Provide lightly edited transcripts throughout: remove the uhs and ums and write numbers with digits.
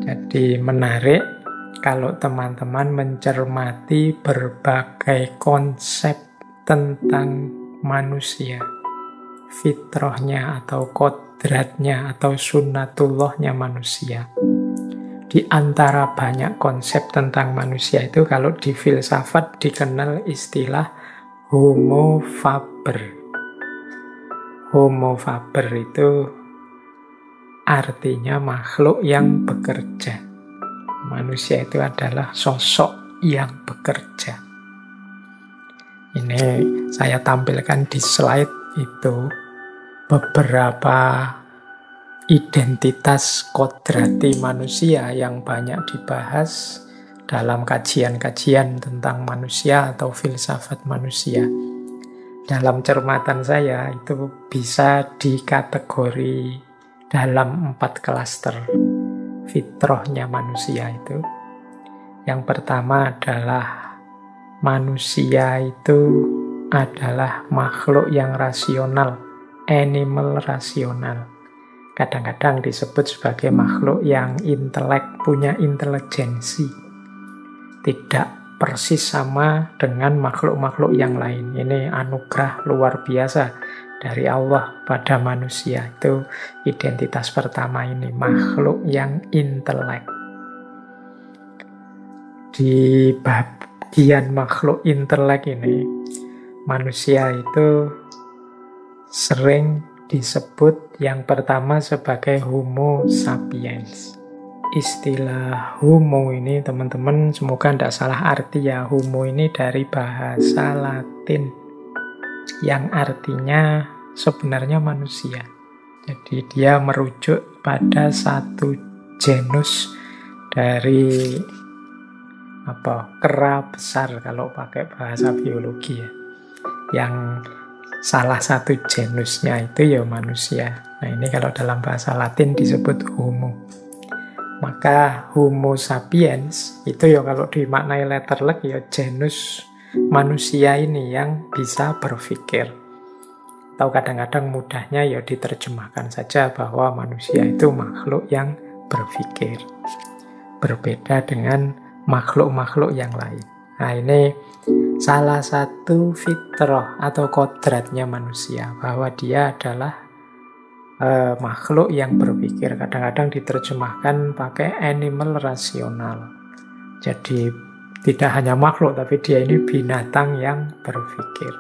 Jadi menarik kalau teman-teman mencermati berbagai konsep tentang manusia, fitrahnya atau kodratnya atau sunnatullahnya manusia. Di antara banyak konsep tentang manusia itu kalau di filsafat dikenal istilah homo faber. Homo faber itu artinya makhluk yang bekerja. Manusia itu adalah sosok yang bekerja. Ini saya tampilkan di slide itu beberapa identitas kodrati manusia yang banyak dibahas dalam kajian-kajian tentang manusia atau filsafat manusia. Dalam cermatan saya itu bisa dikategori dalam 4 klaster fitrahnya manusia itu. Yang pertama adalah manusia itu adalah makhluk yang rasional, animal rasional. Kadang-kadang disebut sebagai makhluk yang intelek, punya intelijensi. Tidak persis sama dengan makhluk-makhluk yang lain. Ini anugerah luar biasa dari Allah pada manusia. Itu identitas pertama ini, makhluk yang intelek. Di bagian makhluk intelek ini, manusia itu sering disebut yang pertama sebagai homo sapiens. Istilah homo ini teman-teman semoga tidak salah arti ya. Homo ini dari bahasa Latin yang artinya sebenarnya manusia. Jadi dia merujuk pada satu genus dari kera besar kalau pakai bahasa biologi ya. Yang salah satu genusnya itu ya manusia. Nah ini kalau dalam bahasa Latin disebut homo. Maka homo sapiens itu ya kalau dimaknai letterlek ya genus manusia ini yang bisa berpikir. Atau kadang-kadang mudahnya ya diterjemahkan saja bahwa manusia itu makhluk yang berpikir. Berbeda dengan makhluk-makhluk yang lain. Nah ini salah satu fitrah atau kodratnya manusia, bahwa dia adalah makhluk yang berpikir. Kadang-kadang diterjemahkan pakai animal rasional. Jadi tidak hanya makhluk, tapi dia ini binatang yang berpikir.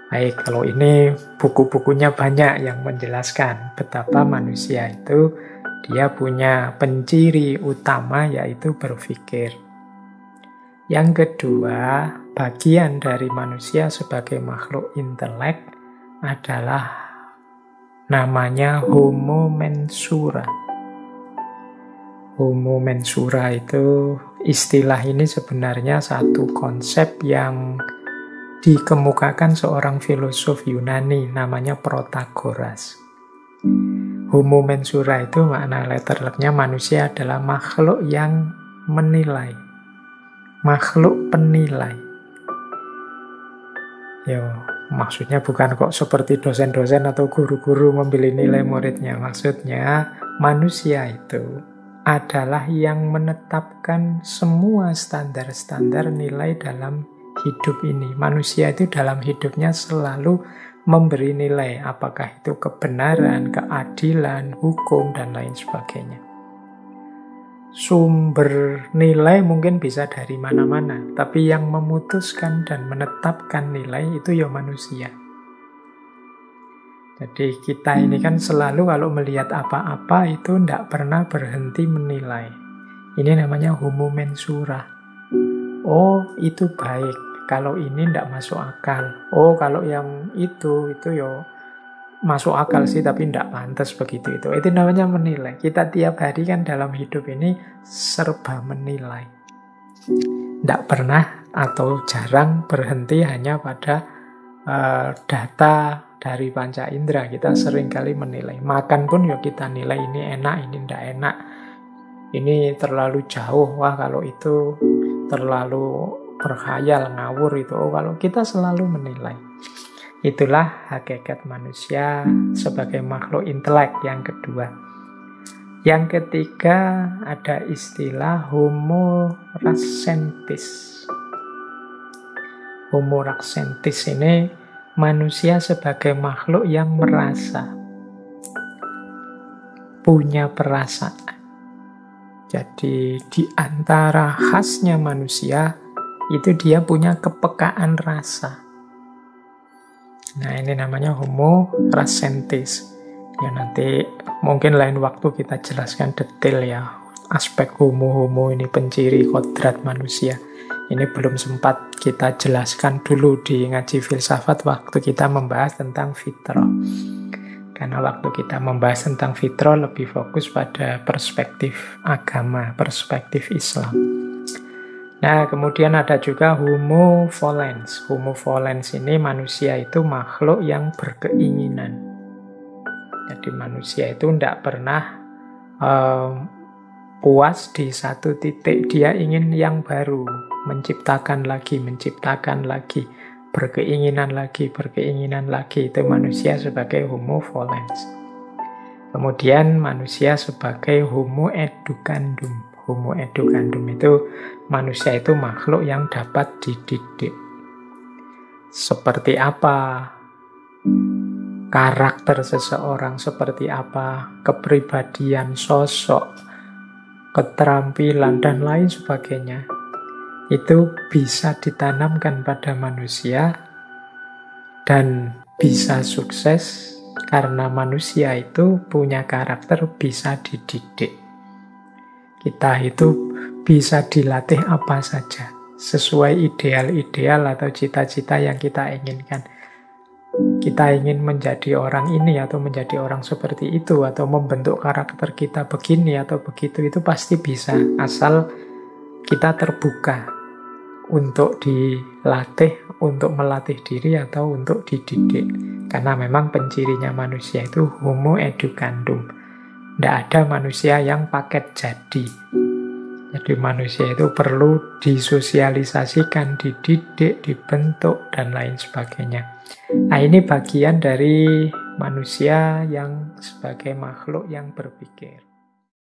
Baik, kalau ini buku-bukunya banyak yang menjelaskan betapa manusia itu dia punya penciri utama yaitu berpikir. Yang kedua, bagian dari manusia sebagai makhluk intelek adalah namanya homo mensura. Homo mensura itu istilah ini sebenarnya satu konsep yang dikemukakan seorang filosof Yunani namanya Protagoras. Homo mensura itu makna letterleknya manusia adalah makhluk yang menilai, makhluk penilai. Ya, maksudnya bukan kok seperti dosen-dosen atau guru-guru memilih nilai muridnya. Maksudnya manusia itu adalah yang menetapkan semua standar-standar nilai dalam hidup ini. Manusia itu dalam hidupnya selalu memberi nilai, apakah itu kebenaran, keadilan, hukum, dan lain sebagainya. Sumber nilai mungkin bisa dari mana-mana, tapi yang memutuskan dan menetapkan nilai itu ya manusia. Jadi kita ini kan selalu kalau melihat apa-apa itu tidak pernah berhenti menilai. Ini namanya homo mensura. Oh, itu baik. Kalau ini tidak masuk akal. Oh, kalau yang itu ya masuk akal sih, tapi tidak pantas begitu itu. Itu namanya menilai. Kita tiap hari kan dalam hidup ini serba menilai. Tidak pernah atau jarang berhenti hanya pada data dari panca indera. Kita seringkali menilai. Makan pun ya kita nilai, ini enak, ini tidak enak. Ini terlalu jauh. Wah, kalau itu terlalu berkhayal, ngawur itu. Oh, kalau kita selalu menilai. Itulah hakikat manusia sebagai makhluk intelek yang kedua. Yang ketiga ada istilah homo rassentis. Homo rassentis ini manusia sebagai makhluk yang merasa, punya perasaan. Jadi di antara khasnya manusia itu dia punya kepekaan rasa. Nah, ini namanya homo rassentis. Ya nanti mungkin lain waktu kita jelaskan detail ya aspek homo ini, penciri kodrat manusia. Ini belum sempat kita jelaskan dulu di ngaji filsafat waktu kita membahas tentang fitrah. Karena waktu kita membahas tentang fitrah lebih fokus pada perspektif agama, perspektif Islam. Nah, kemudian ada juga homo volens. Homo volens ini manusia itu makhluk yang berkeinginan. Jadi manusia itu tidak pernah puas di satu titik. Dia ingin yang baru, menciptakan lagi, berkeinginan lagi. Itu manusia sebagai homo volens. Kemudian manusia sebagai homo educandum. Homo educandum itu manusia itu makhluk yang dapat dididik. Seperti apa karakter seseorang, seperti apa kepribadian, sosok, keterampilan, dan lain sebagainya. Itu bisa ditanamkan pada manusia dan bisa sukses karena manusia itu punya karakter bisa dididik. Kita itu bisa dilatih apa saja sesuai ideal-ideal atau cita-cita yang kita inginkan. Kita ingin menjadi orang ini atau menjadi orang seperti itu atau membentuk karakter kita begini atau begitu, itu pasti bisa asal kita terbuka untuk dilatih, untuk melatih diri atau untuk dididik. Karena memang pencirinya manusia itu homo educandum. Tidak ada manusia yang paket jadi. Jadi manusia itu perlu disosialisasikan, dididik, dibentuk, dan lain sebagainya. Nah, ini bagian dari manusia yang sebagai makhluk yang berpikir.